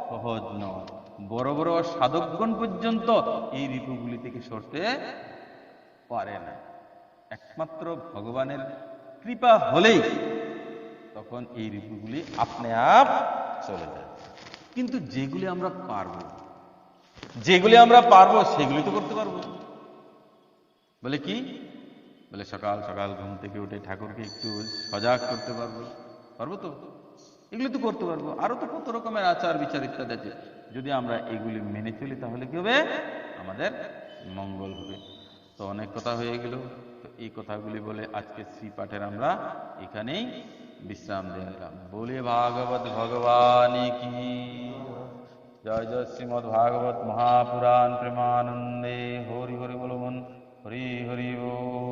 সহজ নয়। বড় বড় সাধকগণ পর্যন্ত এই রিপুগুলি থেকে সরতে পারে না। একমাত্র ভগবানের কৃপা হলেই তখন এই রিপুগুলি আপনি আপ চলে যায়। কিন্তু যেগুলি আমরা পারবো সেগুলি তো করতে পারবো। বলে কি? বলে সকাল সকাল ঘুম থেকে উঠে ঠাকুরকে একটু সজাগ করতে পারবো তো? এগুলি তো করতে পারবো। আরো তো কত রকমের আচার বিচার ইত্যাদি আছে। যদি আমরা এগুলি মেনে চলি তাহলে কি হবে? আমাদের মঙ্গল হবে। তো অনেক কথা হয়ে গেল। তো এই কথাগুলি বলে আজকে শ্রীপাঠের আমরা এখানেই বিশ্রাম দিয়ে নিলাম। বলে ভাগবত ভগবান কি জয়। জয় শ্রীমদ ভাগবত মহাপুরাণ প্রেমানন্দে। হরি হরি বলুন। হরি হরি বল।